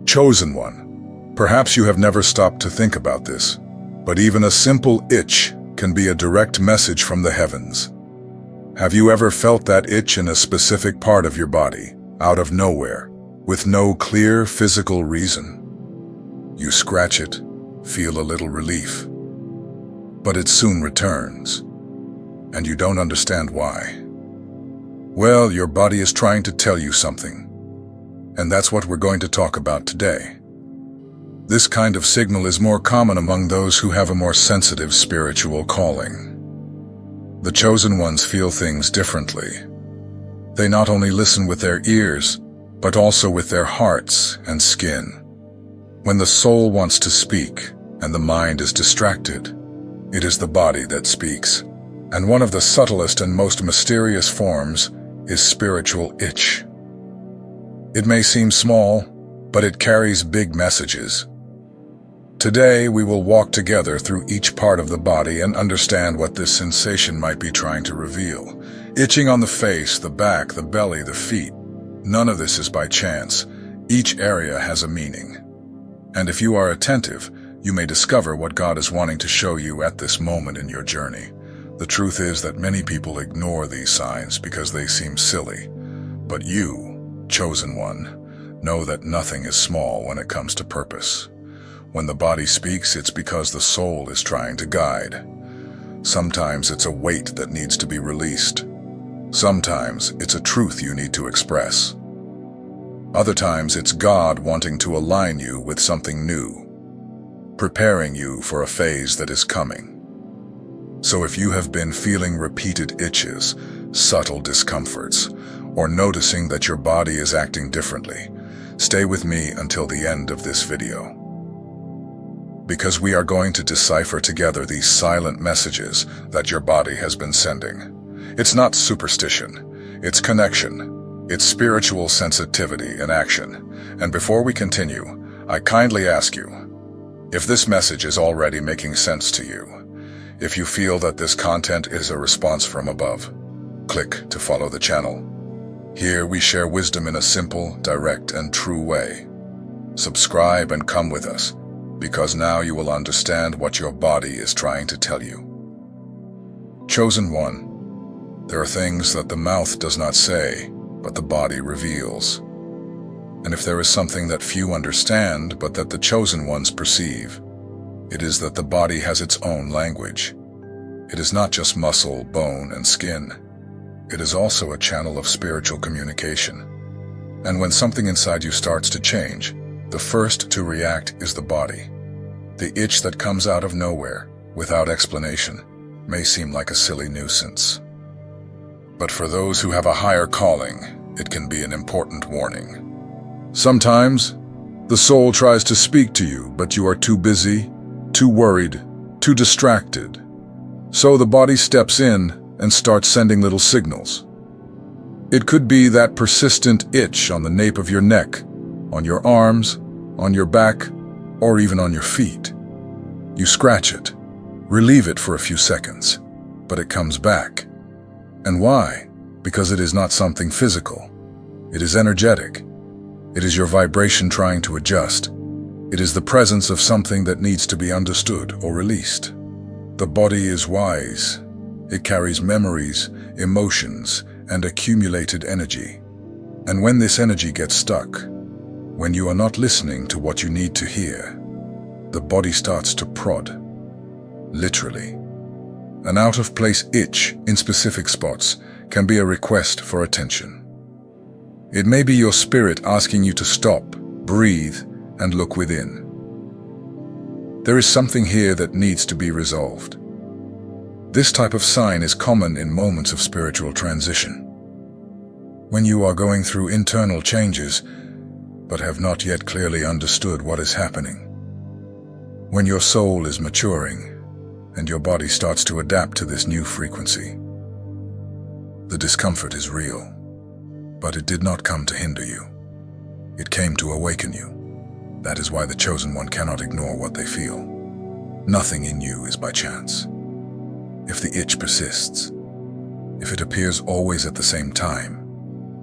Chosen one. Perhaps you have never stopped to think about this, but even a simple itch can be a direct message from the heavens. Have you ever felt that itch in a specific part of your body, out of nowhere, with no clear physical reason? You scratch it, feel a little relief, but it soon returns, and you don't understand why. Well, your body is trying to tell you something, and that's what we're going to talk about today. This kind of signal is more common among those who have a more sensitive spiritual calling. The chosen ones feel things differently. They not only listen with their ears, but also with their hearts and skin. When the soul wants to speak and the mind is distracted, it is the body that speaks. And one of the subtlest and most mysterious forms is spiritual itch. It may seem small, but it carries big messages. Today, we will walk together through each part of the body and understand what this sensation might be trying to reveal. Itching on the face, the back, the belly, the feet. None of this is by chance. Each area has a meaning. And if you are attentive, you may discover what God is wanting to show you at this moment in your journey. The truth is that many people ignore these signs because they seem silly. But you, chosen one, know that nothing is small when it comes to purpose. When the body speaks, it's because the soul is trying to guide. Sometimes it's a weight that needs to be released. Sometimes it's a truth you need to express. Other times it's God wanting to align you with something new, preparing you for a phase that is coming. So if you have been feeling repeated itches, subtle discomforts, or noticing that your body is acting differently, stay with me until the end of this video. Because we are going to decipher together these silent messages that your body has been sending. It's not superstition, it's connection, it's spiritual sensitivity in action. And before we continue, I kindly ask you, if this message is already making sense to you, if you feel that this content is a response from above, click to follow the channel. Here we share wisdom in a simple, direct, and true way. Subscribe and come with us, because now you will understand what your body is trying to tell you. Chosen one, there are things that the mouth does not say, but the body reveals. And if there is something that few understand, but that the chosen ones perceive, it is that the body has its own language. It is not just muscle, bone, and skin. It is also a channel of spiritual communication. And when something inside you starts to change, the first to react is the body. The itch that comes out of nowhere, without explanation, may seem like a silly nuisance. But for those who have a higher calling, it can be an important warning. Sometimes, the soul tries to speak to you, but you are too busy, too worried, too distracted. So the body steps in and starts sending little signals. It could be that persistent itch on the nape of your neck, on your arms, on your back, or even on your feet. You scratch it, relieve it for a few seconds, but it comes back. And why? Because it is not something physical. It is energetic. It is your vibration trying to adjust. It is the presence of something that needs to be understood or released. The body is wise. It carries memories, emotions, and accumulated energy. And when this energy gets stuck, when you are not listening to what you need to hear, the body starts to prod, literally. An out-of-place itch in specific spots can be a request for attention. It may be your spirit asking you to stop, breathe, and look within. There is something here that needs to be resolved. This type of sign is common in moments of spiritual transition. When you are going through internal changes, but have not yet clearly understood what is happening. When your soul is maturing, and your body starts to adapt to this new frequency. The discomfort is real, but it did not come to hinder you. It came to awaken you. That is why the chosen one cannot ignore what they feel. Nothing in you is by chance. If the itch persists, if it appears always at the same time,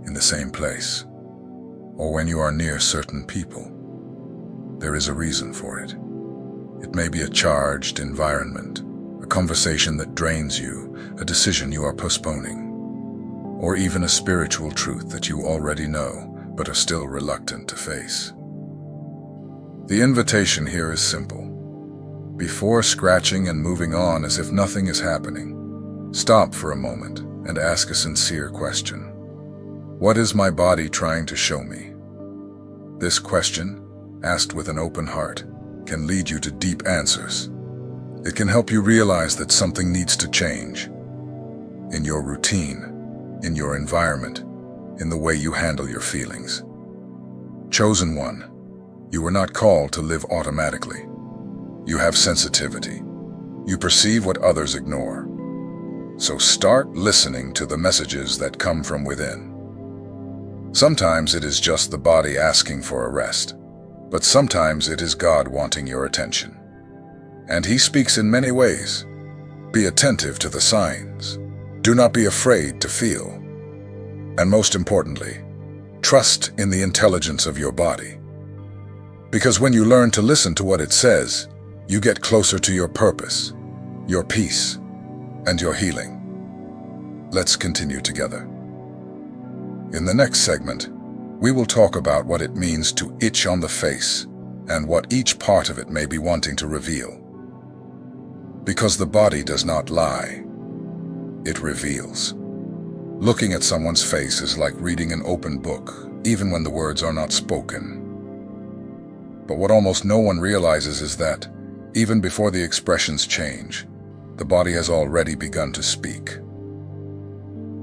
in the same place, or when you are near certain people, there is a reason for it. It may be a charged environment, a conversation that drains you, a decision you are postponing, or even a spiritual truth that you already know but are still reluctant to face. The invitation here is simple. Before scratching and moving on as if nothing is happening, stop for a moment and ask a sincere question. What is my body trying to show me? This question, asked with an open heart, can lead you to deep answers. It can help you realize that something needs to change. In your routine, in your environment, in the way you handle your feelings. Chosen one, you were not called to live automatically. You have sensitivity. You perceive what others ignore. So start listening to the messages that come from within. Sometimes it is just the body asking for a rest, but sometimes it is God wanting your attention. And He speaks in many ways. Be attentive to the signs. Do not be afraid to feel. And most importantly, trust in the intelligence of your body. Because when you learn to listen to what it says, you get closer to your purpose, your peace, and your healing. Let's continue together. In the next segment, we will talk about what it means to itch on the face and what each part of it may be wanting to reveal. Because the body does not lie, it reveals. Looking at someone's face is like reading an open book, even when the words are not spoken. But what almost no one realizes is that, even before the expressions change, the body has already begun to speak.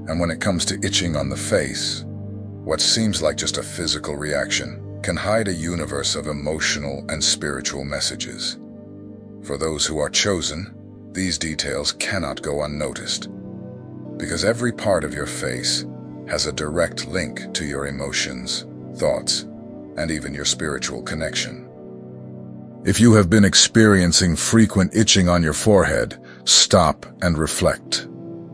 And when it comes to itching on the face, what seems like just a physical reaction can hide a universe of emotional and spiritual messages. For those who are chosen, these details cannot go unnoticed, because every part of your face has a direct link to your emotions, thoughts, and even your spiritual connection. If you have been experiencing frequent itching on your forehead, stop and reflect.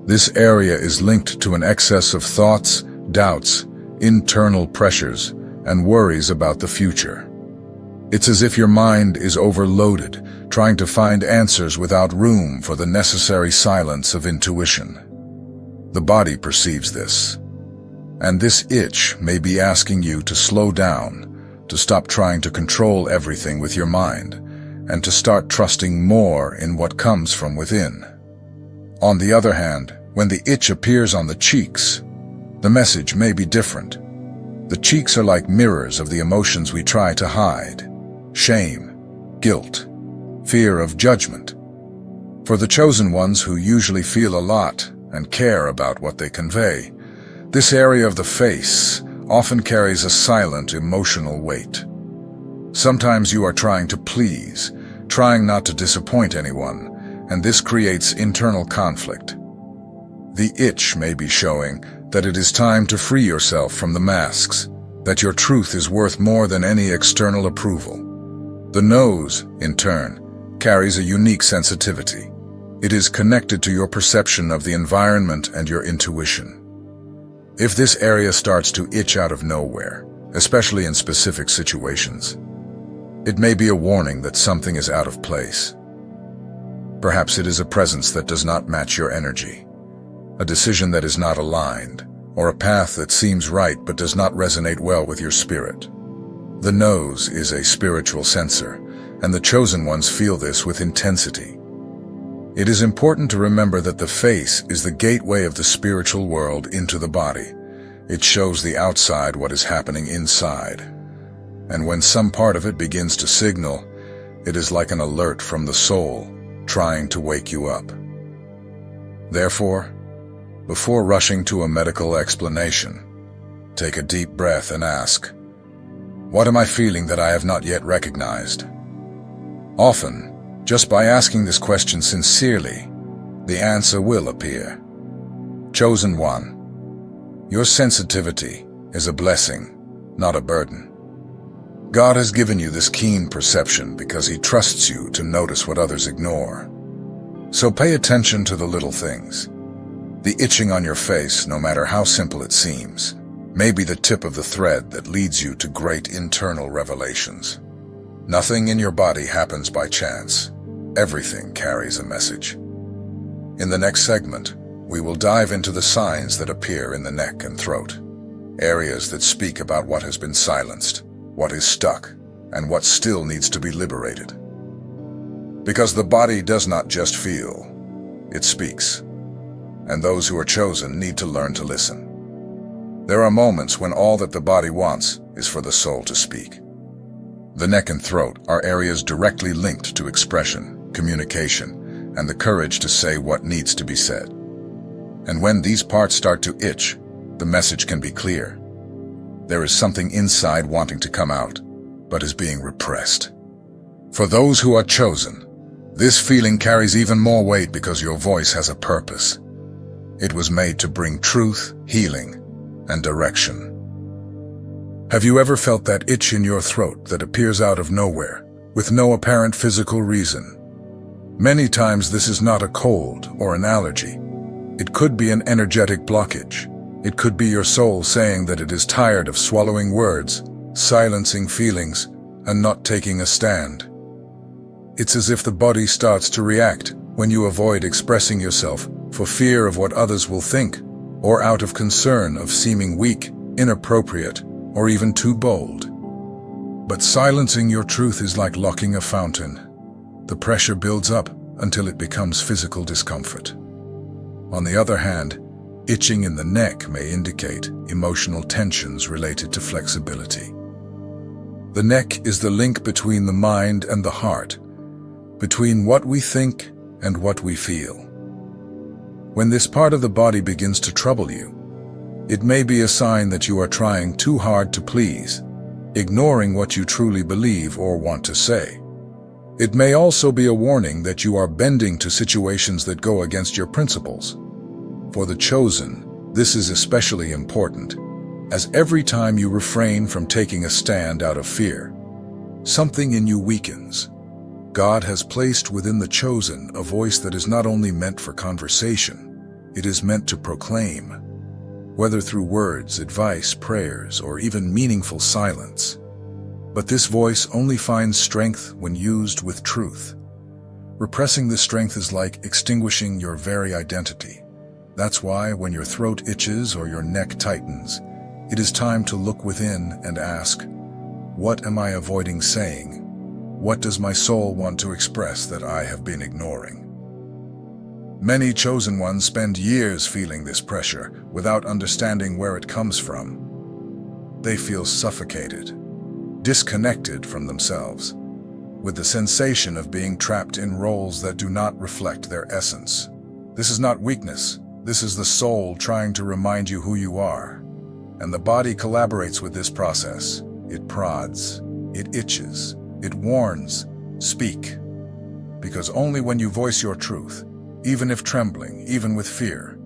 This area is linked to an excess of thoughts, doubts, internal pressures, and worries about the future. It's as if your mind is overloaded, trying to find answers without room for the necessary silence of intuition. The body perceives this, and this itch may be asking you to slow down, to stop trying to control everything with your mind, and to start trusting more in what comes from within. On the other hand, when the itch appears on the cheeks, the message may be different. The cheeks are like mirrors of the emotions we try to hide: shame, guilt, fear of judgment. For the chosen ones who usually feel a lot and care about what they convey, this area of the face often carries a silent emotional weight. Sometimes you are trying to please, trying not to disappoint anyone, and this creates internal conflict. The itch may be showing that it is time to free yourself from the masks, that your truth is worth more than any external approval. The nose, in turn, carries a unique sensitivity. It is connected to your perception of the environment and your intuition. If this area starts to itch out of nowhere, especially in specific situations, it may be a warning that something is out of place. Perhaps it is a presence that does not match your energy, a decision that is not aligned, or a path that seems right but does not resonate well with your spirit. The nose is a spiritual sensor, and the chosen ones feel this with intensity. It is important to remember that the face is the gateway of the spiritual world into the body. It shows the outside what is happening inside. And when some part of it begins to signal, it is like an alert from the soul, trying to wake you up. Therefore, before rushing to a medical explanation, take a deep breath and ask, what am I feeling that I have not yet recognized? Often, just by asking this question sincerely, the answer will appear. Chosen one, your sensitivity is a blessing, not a burden. God has given you this keen perception because He trusts you to notice what others ignore. So pay attention to the little things. The itching on your face, no matter how simple it seems, may be the tip of the thread that leads you to great internal revelations. Nothing in your body happens by chance. Everything carries a message. In the next segment, we will dive into the signs that appear in the neck and throat, areas that speak about what has been silenced, what is stuck, and what still needs to be liberated. Because the body does not just feel, it speaks. And those who are chosen need to learn to listen. There are moments when all that the body wants is for the soul to speak. The neck and throat are areas directly linked to expression, communication, and the courage to say what needs to be said. And when these parts start to itch, the message can be clear. There is something inside wanting to come out, but is being repressed. For those who are chosen, this feeling carries even more weight because your voice has a purpose. It was made to bring truth, healing, and direction. Have you ever felt that itch in your throat that appears out of nowhere, with no apparent physical reason? Many times this is not a cold or an allergy. It could be an energetic blockage. It could be your soul saying that it is tired of swallowing words, silencing feelings, and not taking a stand. It's as if the body starts to react when you avoid expressing yourself for fear of what others will think, or out of concern of seeming weak, inappropriate, or even too bold. But silencing your truth is like locking a fountain. The pressure builds up until it becomes physical discomfort. On the other hand, itching in the neck may indicate emotional tensions related to flexibility. The neck is the link between the mind and the heart, between what we think and what we feel. When this part of the body begins to trouble you, it may be a sign that you are trying too hard to please, ignoring what you truly believe or want to say. It may also be a warning that you are bending to situations that go against your principles. For the chosen, this is especially important, as every time you refrain from taking a stand out of fear, something in you weakens. God has placed within the chosen a voice that is not only meant for conversation, it is meant to proclaim, whether through words, advice, prayers, or even meaningful silence. But this voice only finds strength when used with truth. Repressing this strength is like extinguishing your very identity. That's why when your throat itches or your neck tightens, it is time to look within and ask, what am I avoiding saying? What does my soul want to express that I have been ignoring? Many chosen ones spend years feeling this pressure without understanding where it comes from. They feel suffocated, disconnected from themselves, with the sensation of being trapped in roles that do not reflect their essence. This is not weakness. This is the soul trying to remind you who you are. And the body collaborates with this process. It prods, it itches, it warns, speak. Because only when you voice your truth, even if trembling, even with fear,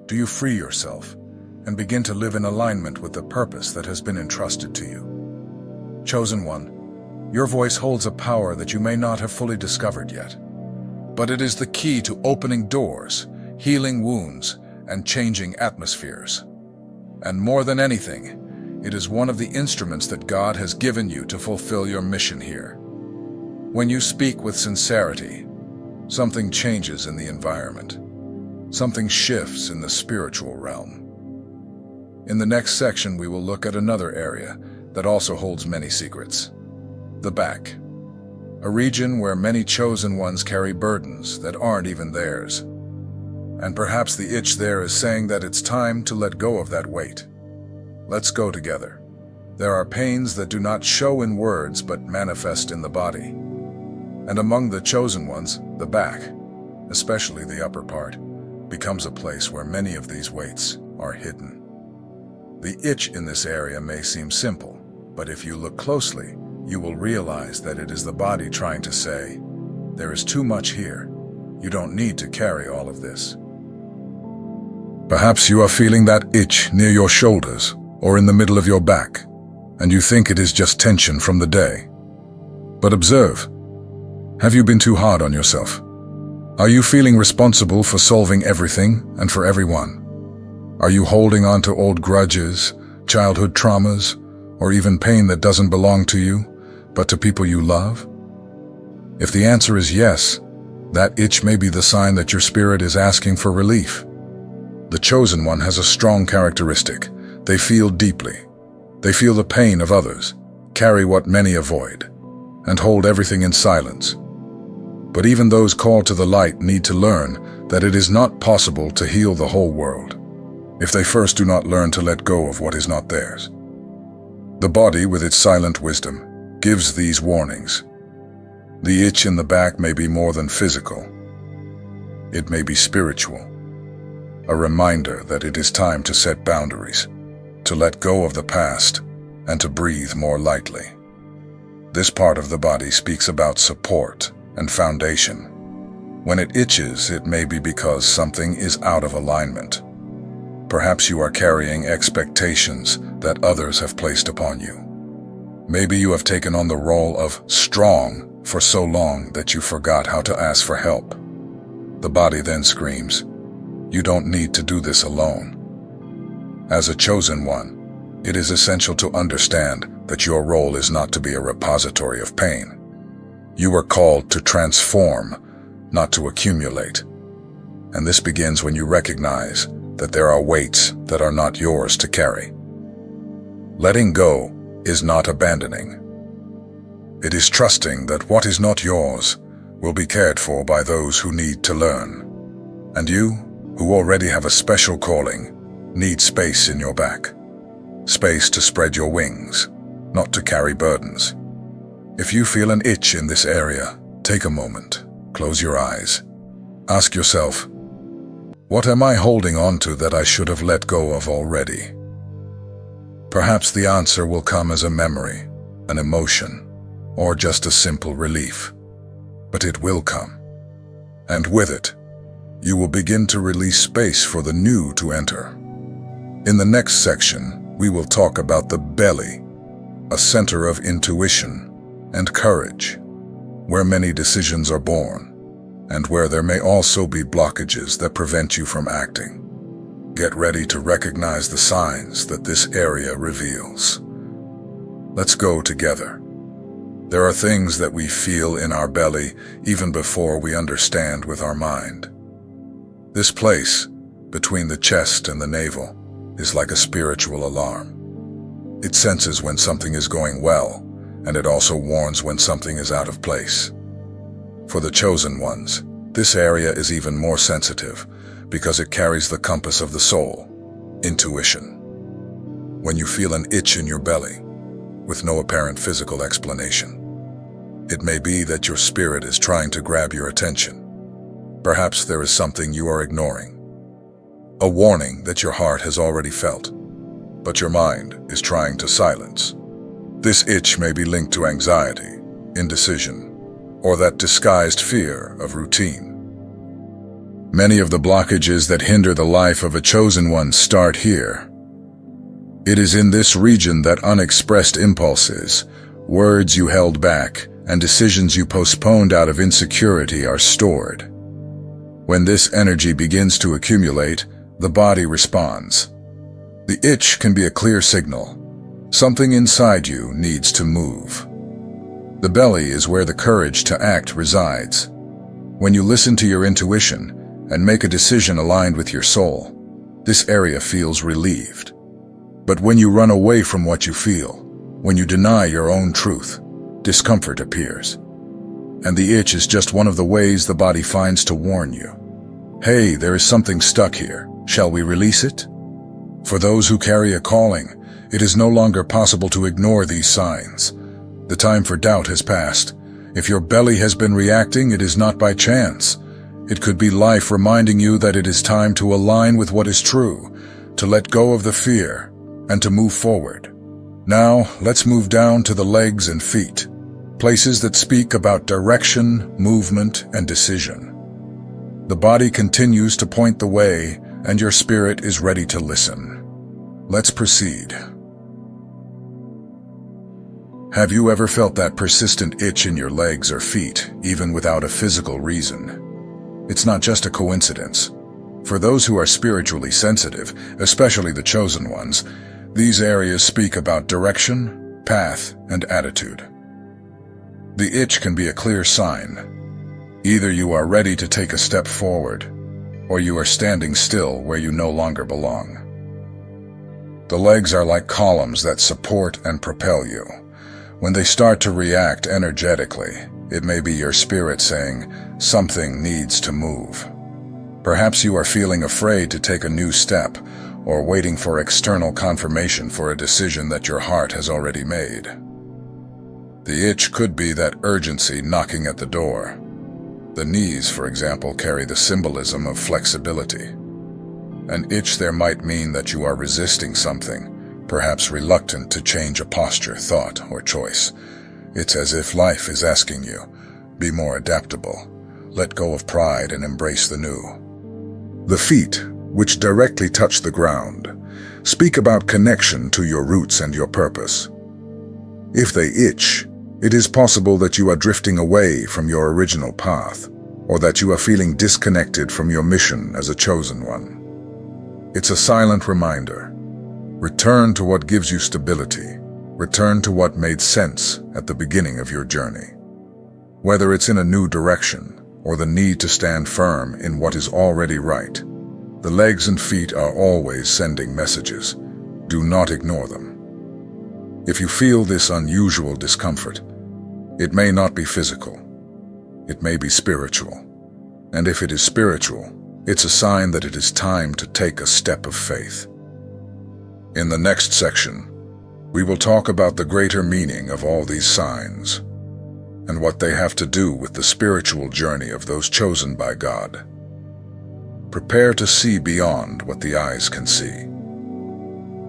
do you free yourself and begin to live in alignment with the purpose that has been entrusted to you. Chosen one, your voice holds a power that you may not have fully discovered yet. But it is the key to opening doors, healing wounds, and changing atmospheres. And more than anything, it is one of the instruments that God has given you to fulfill your mission here. When you speak with sincerity, something changes in the environment. Something shifts in the spiritual realm. In the next section, we will look at another area that also holds many secrets. The back. A region where many chosen ones carry burdens that aren't even theirs. And perhaps the itch there is saying that it's time to let go of that weight. Let's go together. There are pains that do not show in words but manifest in the body. And among the chosen ones, the back, especially the upper part, becomes a place where many of these weights are hidden. The itch in this area may seem simple, but if you look closely, you will realize that it is the body trying to say, there is too much here. You don't need to carry all of this. Perhaps you are feeling that itch near your shoulders or in the middle of your back, and you think it is just tension from the day. But observe, have you been too hard on yourself? Are you feeling responsible for solving everything and for everyone? Are you holding on to old grudges, childhood traumas, or even pain that doesn't belong to you, but to people you love? If the answer is yes, that itch may be the sign that your spirit is asking for relief. The chosen one has a strong characteristic. They feel deeply. They feel the pain of others, carry what many avoid, and hold everything in silence. But even those called to the light need to learn that it is not possible to heal the whole world if they first do not learn to let go of what is not theirs. The body, with its silent wisdom, gives these warnings. The itch in the back may be more than physical. It may be spiritual. A reminder that it is time to set boundaries, to let go of the past, and to breathe more lightly. This part of the body speaks about support and foundation. When it itches, it may be because something is out of alignment. Perhaps you are carrying expectations that others have placed upon you. Maybe you have taken on the role of strong for so long that you forgot how to ask for help. The body then screams, "You don't need to do this alone." As a chosen one, it is essential to understand that your role is not to be a repository of pain. You are called to transform, not to accumulate. And this begins when you recognize that there are weights that are not yours to carry. Letting go is not abandoning. It is trusting that what is not yours will be cared for by those who need to learn. And you, who already have a special calling, need space in your back. Space to spread your wings, not to carry burdens. If you feel an itch in this area, take a moment, close your eyes. Ask yourself, what am I holding on to that I should have let go of already? Perhaps the answer will come as a memory, an emotion, or just a simple relief. But it will come. And with it, you will begin to release space for the new to enter. In the next section, we will talk about the belly, a center of intuition and courage, where many decisions are born, and where there may also be blockages that prevent you from acting. Get ready to recognize the signs that this area reveals. Let's go together. There are things that we feel in our belly even before we understand with our mind. This place, between the chest and the navel, is like a spiritual alarm. It senses when something is going well, and it also warns when something is out of place. For the chosen ones, this area is even more sensitive because it carries the compass of the soul, intuition. When you feel an itch in your belly, with no apparent physical explanation, it may be that your spirit is trying to grab your attention. Perhaps there is something you are ignoring. A warning that your heart has already felt, but your mind is trying to silence. This itch may be linked to anxiety, indecision, or that disguised fear of routine. Many of the blockages that hinder the life of a chosen one start here. It is in this region that unexpressed impulses, words you held back, and decisions you postponed out of insecurity are stored. When this energy begins to accumulate, the body responds. The itch can be a clear signal. Something inside you needs to move. The belly is where the courage to act resides. When you listen to your intuition and make a decision aligned with your soul, this area feels relieved. But when you run away from what you feel, when you deny your own truth, discomfort appears. And the itch is just one of the ways the body finds to warn you. Hey, there is something stuck here. Shall we release it? For those who carry a calling, it is no longer possible to ignore these signs. The time for doubt has passed. If your belly has been reacting, it is not by chance. It could be life reminding you that it is time to align with what is true, to let go of the fear, and to move forward. Now, let's move down to the legs and feet, places that speak about direction, movement, and decision. The body continues to point the way, and your spirit is ready to listen. Let's proceed. Have you ever felt that persistent itch in your legs or feet, even without a physical reason? It's not just a coincidence. For those who are spiritually sensitive, especially the chosen ones, these areas speak about direction, path, and attitude. The itch can be a clear sign. Either you are ready to take a step forward, or you are standing still where you no longer belong. The legs are like columns that support and propel you. When they start to react energetically, it may be your spirit saying, something needs to move. Perhaps you are feeling afraid to take a new step, or waiting for external confirmation for a decision that your heart has already made. The itch could be that urgency knocking at the door. The knees, for example, carry the symbolism of flexibility. An itch there might mean that you are resisting something, perhaps reluctant to change a posture, thought, or choice. It's as if life is asking you, be more adaptable, let go of pride and embrace the new. The feet, which directly touch the ground, speak about connection to your roots and your purpose. If they itch, it is possible that you are drifting away from your original path, or that you are feeling disconnected from your mission as a chosen one. It's a silent reminder. Return to what gives you stability. Return to what made sense at the beginning of your journey. Whether it's in a new direction, or the need to stand firm in what is already right, the legs and feet are always sending messages. Do not ignore them. If you feel this unusual discomfort, it may not be physical. It may be spiritual. And if it is spiritual, it's a sign that it is time to take a step of faith. In the next section, we will talk about the greater meaning of all these signs and what they have to do with the spiritual journey of those chosen by God. Prepare to see beyond what the eyes can see.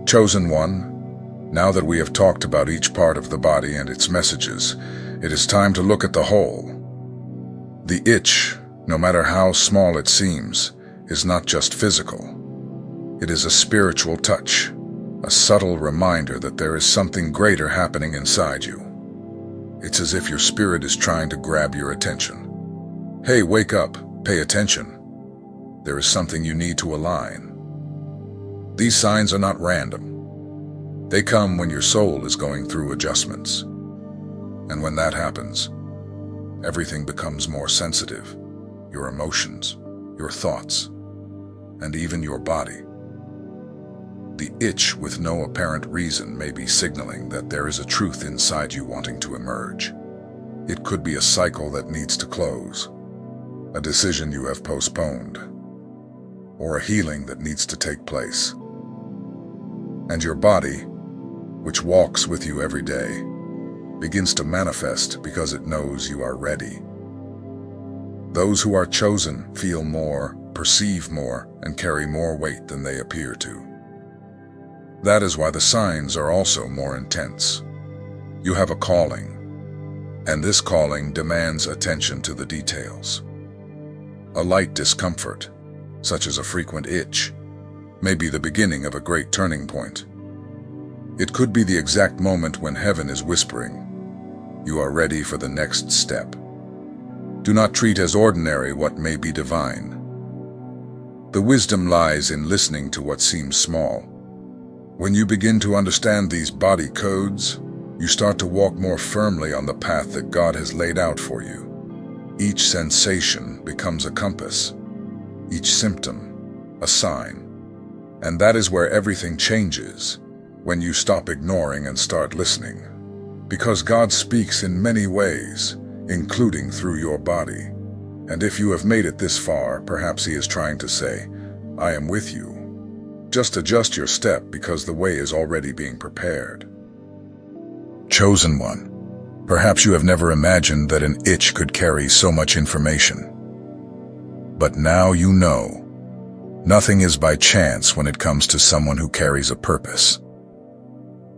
Chosen one, now that we have talked about each part of the body and its messages, it is time to look at the whole. The itch, no matter how small it seems, is not just physical. It is a spiritual touch, a subtle reminder that there is something greater happening inside you. It's as if your spirit is trying to grab your attention. Hey, wake up, pay attention. There is something you need to align. These signs are not random. They come when your soul is going through adjustments. And when that happens, everything becomes more sensitive. Your emotions, your thoughts, and even your body. The itch with no apparent reason may be signaling that there is a truth inside you wanting to emerge. It could be a cycle that needs to close, a decision you have postponed, or a healing that needs to take place. And your body, which walks with you every day, begins to manifest because it knows you are ready. Those who are chosen feel more, perceive more, and carry more weight than they appear to. That is why the signs are also more intense. You have a calling, and this calling demands attention to the details. A light discomfort, such as a frequent itch, may be the beginning of a great turning point. It could be the exact moment when heaven is whispering, you are ready for the next step. Do not treat as ordinary what may be divine. The wisdom lies in listening to what seems small. When you begin to understand these body codes, you start to walk more firmly on the path that God has laid out for you. Each sensation becomes a compass, each symptom a sign. And that is where everything changes, when you stop ignoring and start listening. Because God speaks in many ways, including through your body. And if you have made it this far, perhaps He is trying to say, I am with you. Just adjust your step because the way is already being prepared. Chosen one, perhaps you have never imagined that an itch could carry so much information. But now you know. Nothing is by chance when it comes to someone who carries a purpose.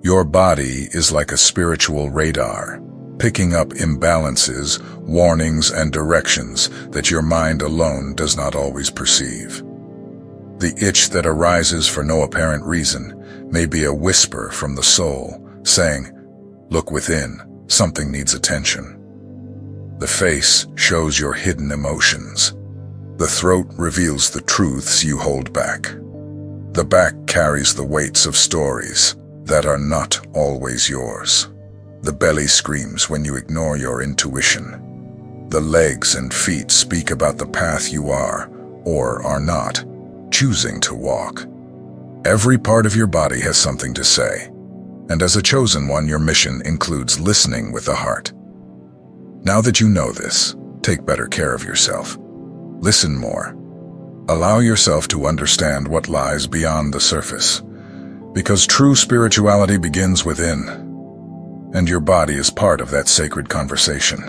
Your body is like a spiritual radar, picking up imbalances, warnings, and directions that your mind alone does not always perceive. The itch that arises for no apparent reason may be a whisper from the soul, saying, look within, something needs attention. The face shows your hidden emotions. The throat reveals the truths you hold back. The back carries the weights of stories that are not always yours. The belly screams when you ignore your intuition. The legs and feet speak about the path you are, or are not, choosing to walk. Every part of your body has something to say, and as a chosen one, your mission includes listening with the heart. Now that you know this, take better care of yourself. Listen more. Allow yourself to understand what lies beyond the surface, because true spirituality begins within, and your body is part of that sacred conversation.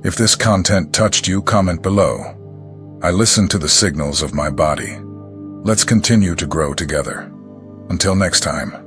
If this content touched you, comment below. I listen to the signals of my body. Let's continue to grow together. Until next time.